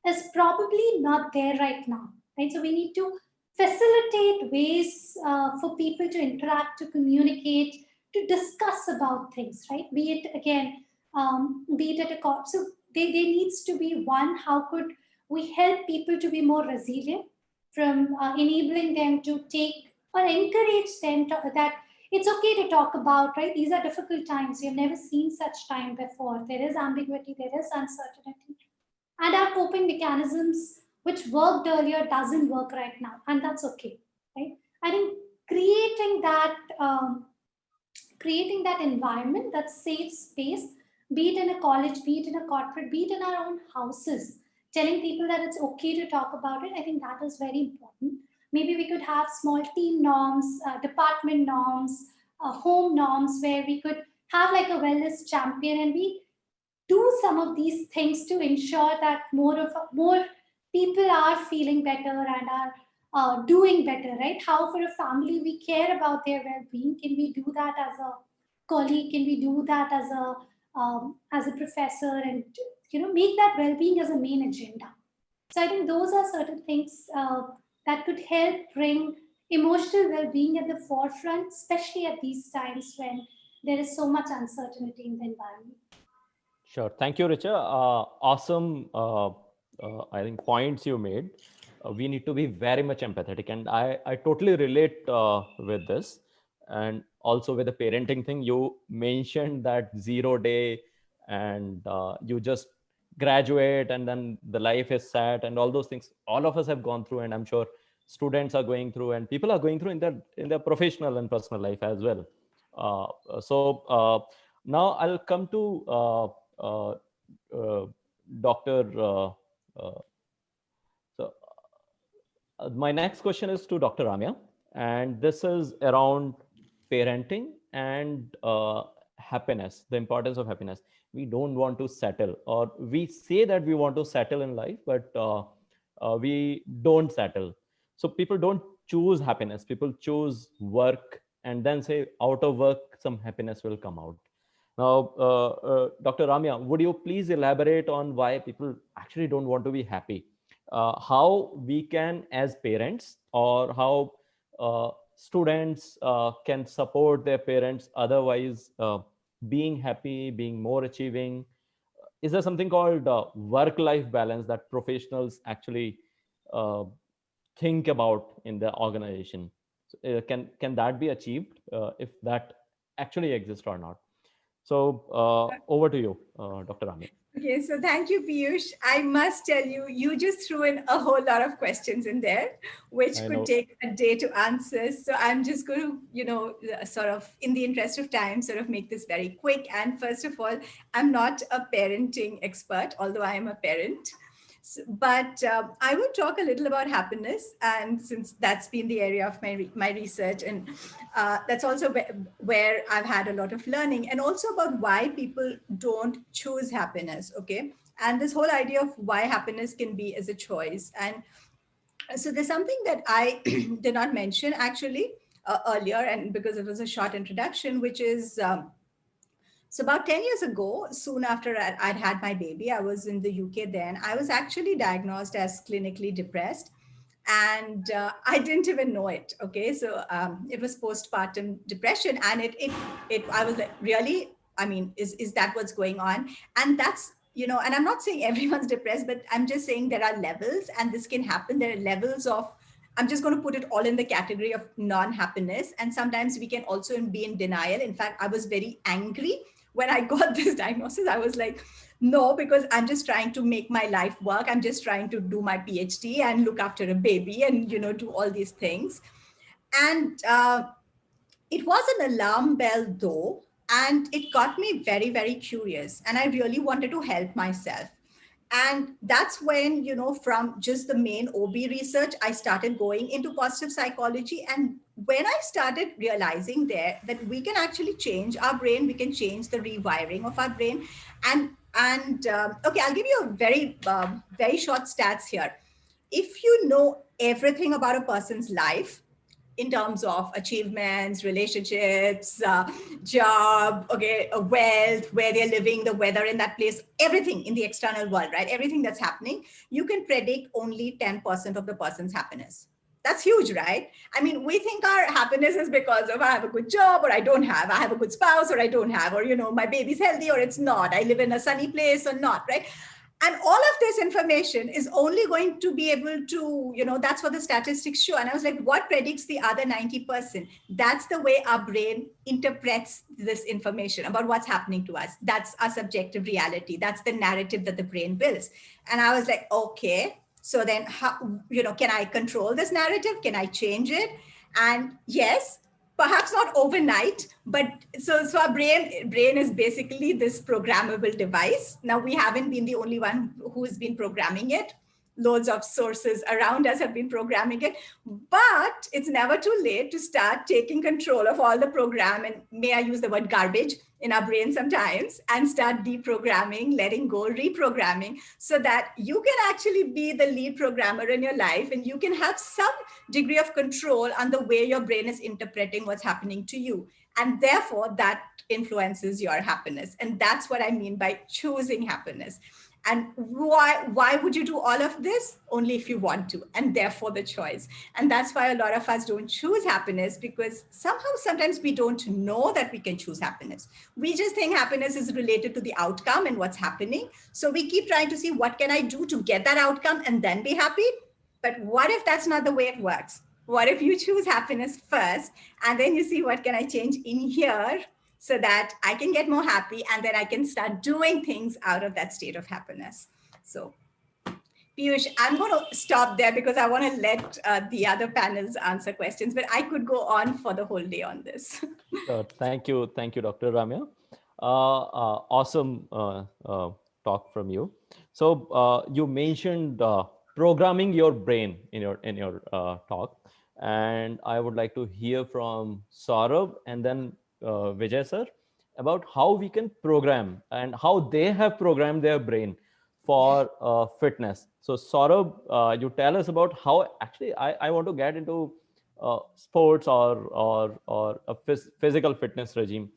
is probably not there right now, right? So we need to facilitate ways for people to interact, to communicate, to discuss about things, right? Be it again, be it at a corp. So there needs to be one, how could we help people to be more resilient, from enabling them to take or encourage them to, that it's okay to talk about, right? These are difficult times. You've never seen such time before. There is ambiguity, there is uncertainty. And our coping mechanisms, which worked earlier, doesn't work right now. And that's okay, right? I think creating that, creating that environment, that safe space, be it in a college, be it in a corporate, be it in our own houses, telling people that it's okay to talk about it, I think that is very important. Maybe we could have small team norms, department norms, home norms, where we could have like a wellness champion, and we do some of these things to ensure that more people are feeling better and are doing better, right? How for a family we care about their well-being. Can we do that as a colleague? Can we do that as a professor, and make that well-being as a main agenda? So I think those are certain things that could help bring emotional well-being at the forefront, especially at these times when there is so much uncertainty in the environment. Sure. Thank you, Richa. Awesome, I think, points you made. We need to be very much empathetic. And I totally relate with this. And also with the parenting thing, you mentioned that 0 day and you just graduate and then the life is set and all those things. All of us have gone through, and I'm sure students are going through, and people are going through in their professional and personal life as well. Now I'll come to uh, Dr. My next question is to Dr. Ramya, and this is around parenting and happiness, the importance of happiness. We don't want to settle, or we say that we want to settle in life, but we don't settle. So people don't choose happiness. People choose work and then say, out of work, some happiness will come out. Now, Dr. Ramya, would you please elaborate on why people actually don't want to be happy? How we can, as parents, or how students can support their parents otherwise being happy, being more achieving? Is there something called work-life balance that professionals actually uh, think about in the organization? So, can that be achieved if that actually exists or not? So over to you, Dr. Ramya. Okay, so thank you, Piyush. I must tell you, you just threw in a whole lot of questions in there, which I could know. take a day to answer. So I'm just going to, sort of, in the interest of time, sort of make this very quick. And first of all, I'm not a parenting expert, although I am a parent. But I will talk a little about happiness, and since that's been the area of my research, and that's also where I've had a lot of learning, and also about why people don't choose happiness. Okay, and this whole idea of why happiness can be as a choice. And so there's something that I did not mention actually earlier, and because it was a short introduction, which is. So about 10 years ago, soon after I'd had my baby, I was in the UK then. I was actually diagnosed as clinically depressed, and I didn't even know it. Okay, so it was postpartum depression, and I was like, really? I mean, is that what's going on? And that's, and I'm not saying everyone's depressed, but I'm just saying there are levels, and this can happen. There are levels of, I'm just going to put it all in the category of non-happiness. And sometimes we can also be in denial. In fact, I was very angry when I got this diagnosis, I was like, no, because I'm just trying to make my life work. I'm just trying to do my PhD and look after a baby and, do all these things. And it was an alarm bell though, and it got me very, very curious. And I really wanted to help myself. And that's when, from just the main OB research, I started going into positive psychology. And when I started realizing there that we can actually change our brain, we can change the rewiring of our brain. And okay, I'll give you a very short stats here. If you know everything about a person's life, in terms of achievements, relationships, job, okay, wealth, where they're living, the weather in that place, everything in the external world, right? Everything that's happening, you can predict only 10% of the person's happiness. That's huge, right? I mean, we think our happiness is because of I have a good job or I don't have, I have a good spouse or I don't have, or, my baby's healthy or it's not, I live in a sunny place or not, right? And all of this information is only going to be able to, that's what the statistics show. And I was like, what predicts the other 90%? That's the way our brain interprets this information about what's happening to us. That's our subjective reality. That's the narrative that the brain builds. And I was like, okay, so then how, can I control this narrative? Can I change it? And yes, perhaps not overnight, but so our brain is basically this programmable device. Now, we haven't been the only one who's been programming it. Loads of sources around us have been programming it, but it's never too late to start taking control of all the program, and may I use the word garbage, in our brain sometimes, and start deprogramming, letting go, reprogramming, so that you can actually be the lead programmer in your life, and you can have some degree of control on the way your brain is interpreting what's happening to you. And therefore, that influences your happiness. And that's what I mean by choosing happiness. And why would you do all of this? Only if you want to, and therefore the choice. And that's why a lot of us don't choose happiness, because sometimes we don't know that we can choose happiness. We just think happiness is related to the outcome and what's happening. So we keep trying to see, what can I do to get that outcome and then be happy? But what if that's not the way it works? What if you choose happiness first, and then you see, what can I change in here so that I can get more happy, and then I can start doing things out of that state of happiness. So Piyush, I'm going to stop there because I want to let the other panels answer questions, but I could go on for the whole day on this. Thank you, Dr. Ramya. Awesome talk from you. So you mentioned programming your brain in your talk, and I would like to hear from Saurabh and then Vijay sir about how we can program and how they have programmed their brain for fitness. So Saurabh, you tell us about how actually I want to get into sports or a physical fitness regime.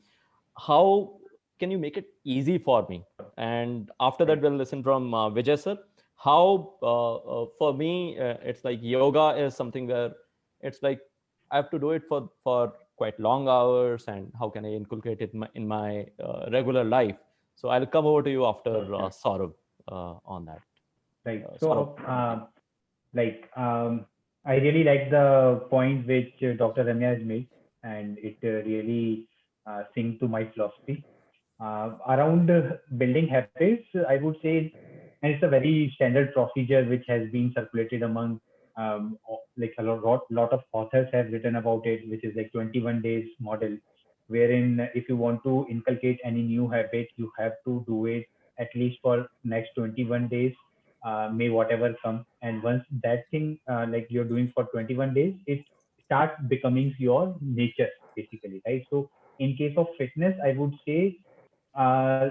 How can you make it easy for me? And after that, we'll listen from Vijay sir. How for me, it's like yoga is something where it's like I have to do it for quite long hours, and how can I inculcate it in my regular life? So I'll come over to you after Saurabh on that. Right. So, I really like the point which Dr. Ramya has made, and it really syncs to my philosophy. Around building habits, I would say, and it's a very standard procedure which has been circulated among like a lot of authors have written about it, which is like 21 days model, wherein if you want to inculcate any new habit, you have to do it at least for next 21 days, may whatever come. And once that thing like you're doing for 21 days, it starts becoming your nature basically, right? So in case of fitness, I would say, uh,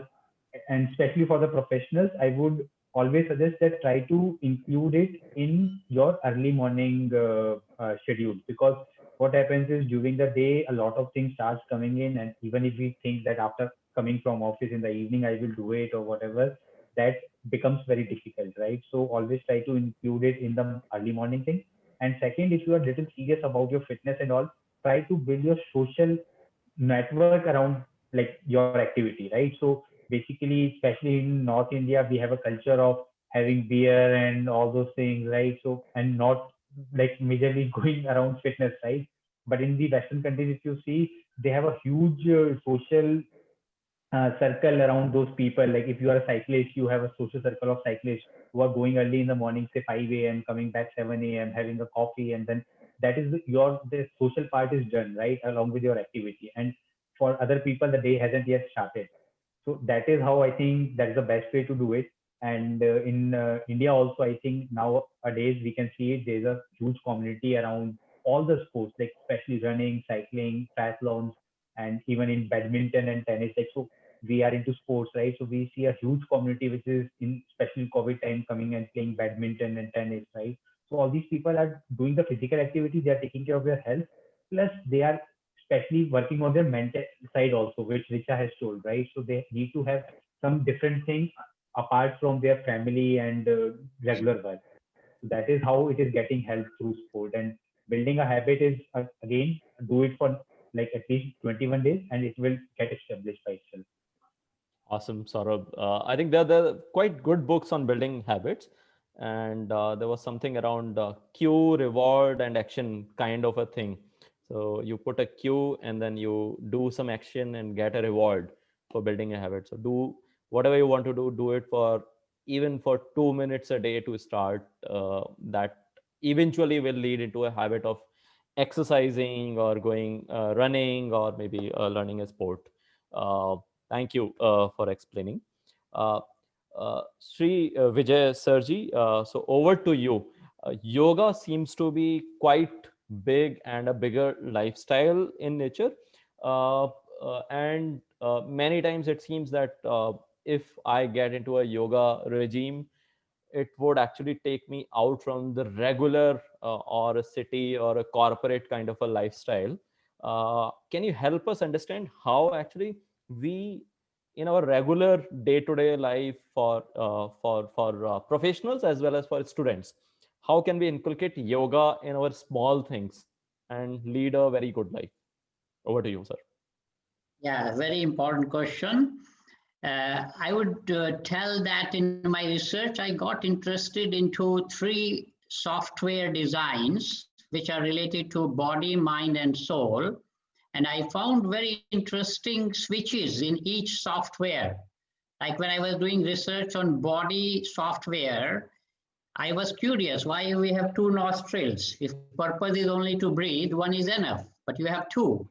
and especially for the professionals, I would always suggest that try to include it in your early morning schedule, because what happens is during the day a lot of things starts coming in, and even if we think that after coming from office in the evening I will do it or whatever, that becomes very difficult, right? So always try to include it in the early morning thing. And second, if you are little serious about your fitness and all, try to build your social network around like your activity, right? So basically, especially in North India, we have a culture of having beer and all those things, right? So, and not like majorly going around fitness, right? But in the Western countries, if you see, they have a huge social circle around those people. Like if you are a cyclist, you have a social circle of cyclists who are going early in the morning, say 5 a.m., coming back 7 a.m., having a coffee, and then that is the social part is done, right, along with your activity. And for other people, the day hasn't yet started. So that is how I think that is the best way to do it. And in India also, I think nowadays we can see it. There's a huge community around all the sports, like especially running, cycling, triathlons, and even in badminton and tennis. Like so, we are into sports, right? So we see a huge community which is in especially COVID time coming and playing badminton and tennis, right? So all these people are doing the physical activity. They are taking care of their health. Plus, they are especially working on their mental side also, which Richa has told, right? So they need to have some different things apart from their family and regular work. So that is how it is getting help through sport. And building a habit is again, do it for like at least 21 days and it will get established by itself. Awesome, Saurabh. I think there are quite good books on building habits. And there was something around cue, reward, and action kind of a thing. So you put a cue and then you do some action and get a reward for building a habit. So do whatever you want to do it for even for 2 minutes a day to start. That eventually will lead into a habit of exercising or going running or maybe learning a sport. Uh, Thank you for explaining. Uh, Sri Vijay Sirji, so over to you. Yoga seems to be quite big and a bigger lifestyle in nature. And many times it seems that if I get into a yoga regime, it would actually take me out from the regular or a city or a corporate kind of a lifestyle. Can you help us understand how actually we in our regular day-to-day life for professionals as well as for students, how can we inculcate yoga in our small things and lead a very good life? Over to you, sir. Yeah, very important question. I would tell that in my research, I got interested into 3 software designs which are related to body, mind, and soul. And I found very interesting switches in each software. Like when I was doing research on body software, I was curious why we have 2 nostrils. If purpose is only to breathe, 1 is enough, but you have 2.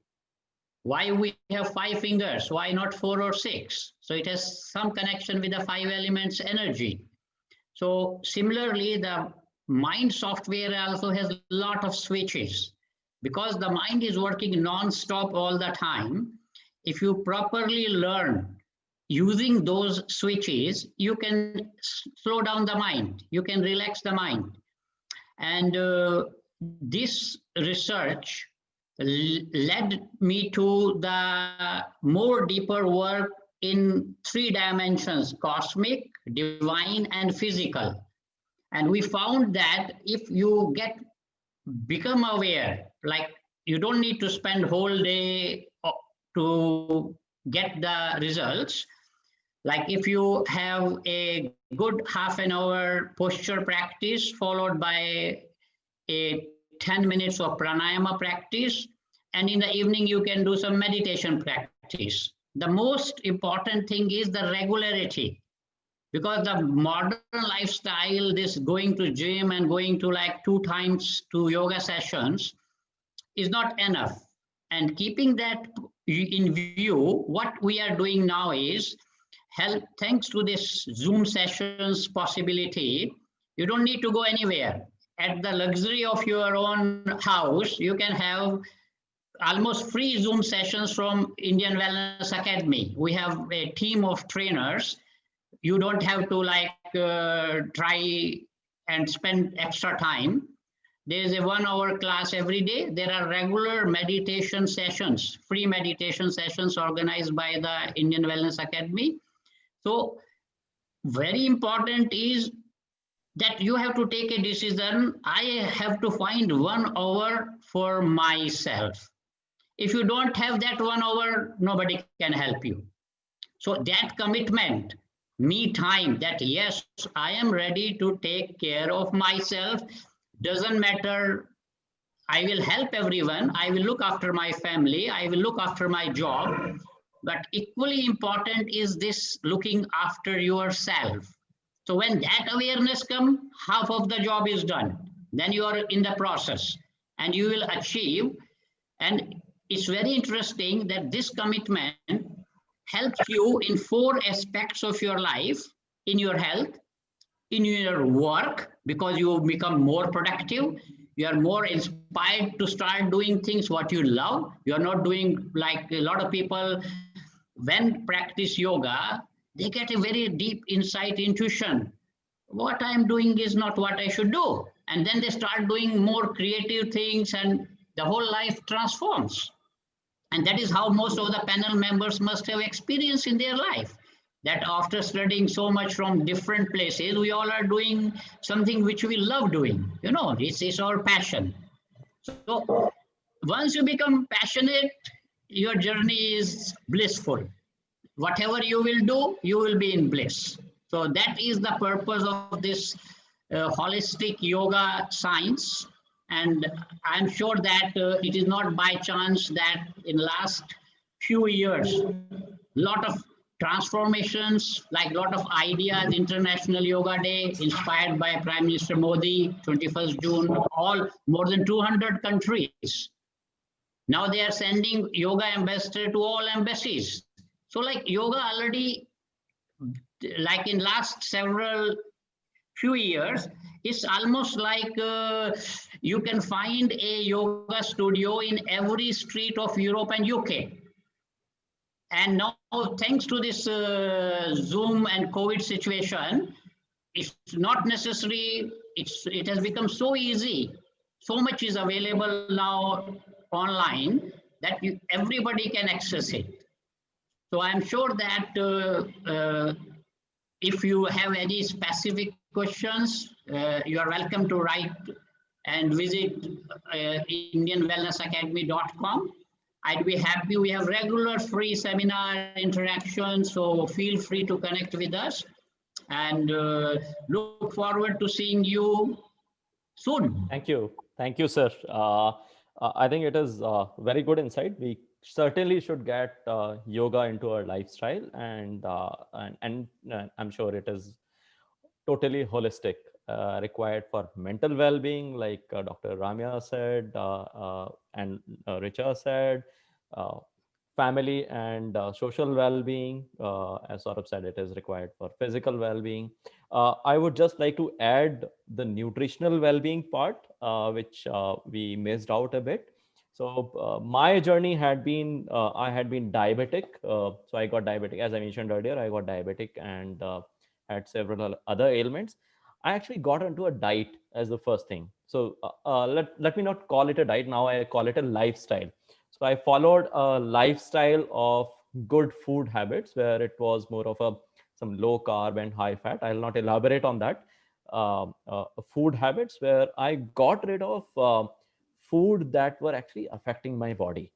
Why we have 5 fingers? Why not 4 or 6? So it has some connection with the 5 elements energy. So similarly, the mind software also has a lot of switches. Because the mind is working non-stop all the time, if you properly learn using those switches, you can slow down the mind, you can relax the mind. And this research led me to the more deeper work in 3 dimensions: cosmic, divine, and physical. And we found that if you become aware, like you don't need to spend whole day to get the results. Like if you have a good half an hour posture practice followed by a 10 minutes of pranayama practice, and in the evening you can do some meditation practice. The most important thing is the regularity, because the modern lifestyle, this going to gym and going to like 2 times to yoga sessions is not enough. And keeping that in view, what we are doing now is thanks to this Zoom sessions possibility, you don't need to go anywhere. At the luxury of your own house, you can have almost free Zoom sessions from Indian Wellness Academy. We have a team of trainers. You don't have to try and spend extra time. There is a 1 hour class every day. There are regular meditation sessions, free meditation sessions organized by the Indian Wellness Academy. So very important is that you have to take a decision. I have to find 1 hour for myself. If you don't have that 1 hour, nobody can help you. So that commitment, me time, that yes, I am ready to take care of myself. Doesn't matter, I will help everyone. I will look after my family. I will look after my job. but equally important is this looking after yourself. So when that awareness comes, half of the job is done. Then you are in the process and you will achieve. And it's very interesting that this commitment helps you in four aspects of your life: in your health, in your work, because you become more productive, you are more inspired to start doing things what you love. You are not doing like a lot of people when practice yoga, they get a very deep insight, intuition. What I'm doing is not what I should do. And then they start doing more creative things and the whole life transforms. And that is how most of the panel members must have experienced in their life. That after studying so much from different places, we all are doing something which we love doing. You know, it's our passion. So once you become passionate, your journey is blissful. Whatever you will do, you will be in bliss. So that is the purpose of this holistic yoga science. And I'm sure that it is not by chance that in last few years, lot of transformations, like lot of ideas, International Yoga Day, inspired by Prime Minister Modi, 21st June, all more than 200 countries. Now they are sending yoga ambassador to all embassies. So like yoga already, like in last several few years, it's almost like you can find a yoga studio in every street of Europe and UK. And now, thanks to this Zoom and COVID situation, it's not necessary. It has become so easy. So much is available now online that everybody can access it. So I'm sure that if you have any specific questions, you are welcome to write and visit indianwellnessacademy.com. I'd be happy. We have regular free seminar interactions, so feel free to connect with us and look forward to seeing you soon. Thank you. Thank you, sir. I think it is very good insight. We certainly should get yoga into our lifestyle, and I'm sure it is totally holistic, required for mental well-being, like Dr. Ramya said, and Richa said, uh, family and social well-being. As Saurabh said, it is required for physical well-being. I would just like to add the nutritional well-being part, which we missed out a bit. So my journey had been, I had been diabetic. So I got diabetic, as I mentioned earlier, I got diabetic and had several other ailments. I actually got into a diet as the first thing. So let me not call it a diet. Now I call it a lifestyle. So I followed a lifestyle of good food habits where it was more of some low carb and high fat. I'll not elaborate on that. Food habits where I got rid of food that were actually affecting my body.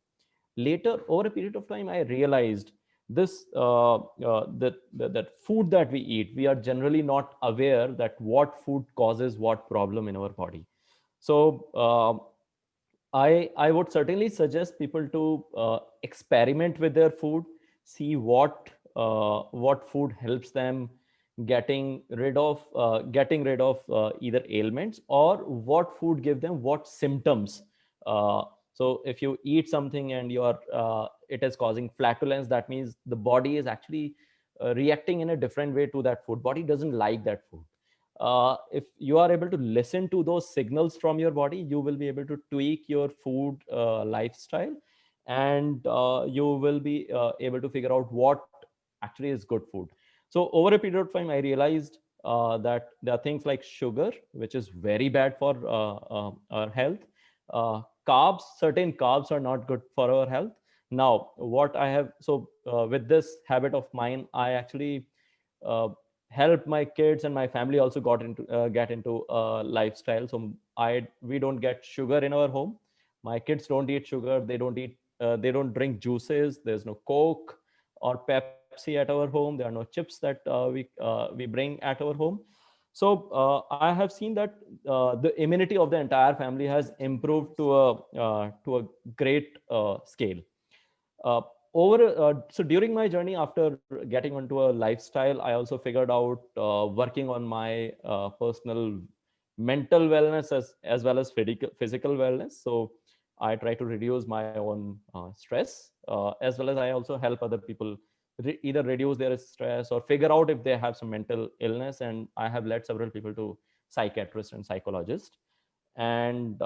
Later, over a period of time, I realized this that food that we eat, we are generally not aware that what food causes what problem in our body. So I would certainly suggest people to experiment with their food, see what food helps them getting rid of either ailments, or what food give them what symptoms. Uh, so if you eat something and it is causing flatulence, that means the body is actually reacting in a different way to that food. Body doesn't like that food. If you are able to listen to those signals from your body, you will be able to tweak your food lifestyle, and you will be able to figure out what actually is good food. So over a period of time, I realized that there are things like sugar, which is very bad for our health. Carbs, certain carbs are not good for our health. Now, what I have, so with this habit of mine, I actually uh, help my kids and my family also get into lifestyle. So we don't get sugar in our home. My kids don't eat sugar. They don't drink juices. There's no Coke or Pepsi at our home. There are no chips that we bring at our home. So I have seen that the immunity of the entire family has improved to a great scale. Uh, so during my journey after getting onto a lifestyle, I also figured out working on my personal mental wellness as well as physical wellness. So I try to reduce my own stress, as well as I also help other people either reduce their stress or figure out if they have some mental illness. And I have led several people to psychiatrists and psychologists. And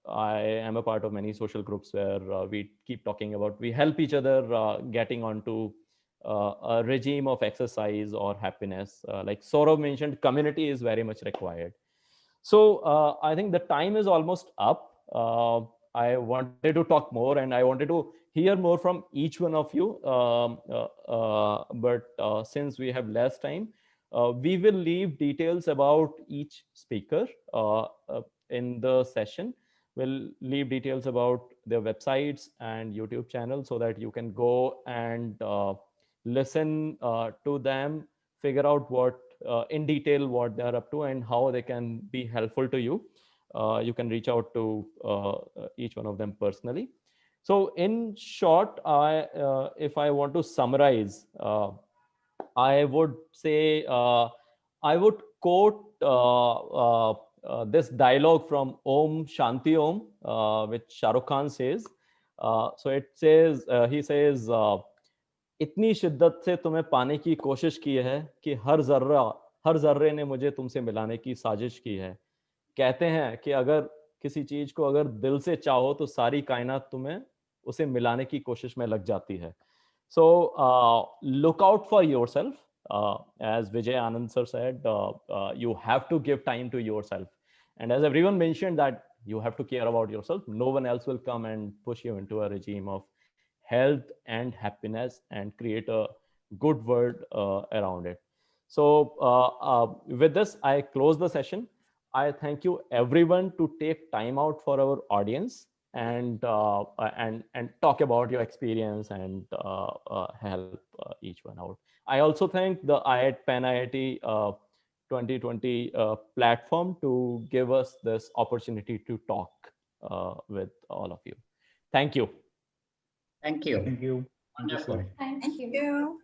I am a part of many social groups where we keep talking about, we help each other getting onto a regime of exercise or happiness. Like Saurav mentioned, community is very much required. So I think the time is almost up. I wanted to talk more and I wanted to hear more from each one of you. But since we have less time, we will leave details about each speaker in the session. We'll leave details about their websites and YouTube channel so that you can go and listen to them, figure out what in detail what they're up to and how they can be helpful to you. You can reach out to each one of them personally. So in short, if I want to summarize, I would say I would quote this dialogue from Om Shanti Om, which Shah Rukh Khan says. So it says, he says, इतनी शिद्दत से तुम्हें पाने की कोशिश की है कि हर जर्रे ने मुझे तुमसे मिलाने की साजिश की है. कहते हैं कि अगर किसी चीज को अगर दिल से चाहो तो सारी कायनात तुम्हें उसे मिलाने की कोशिश में लग जाती है. So look out for yourself. As Vijay Anand sir said, you have to give time to yourself. And as everyone mentioned that you have to care about yourself. No one else will come and push you into a regime of health and happiness and create a good world around it. So with this, I close the session. I thank you everyone to take time out for our audience and talk about your experience and help each one out. I also thank the Pan IIT 2020 platform to give us this opportunity to talk with all of you. Thank you. Thank you. Thank you. Wonderful. Thank Thank you. you.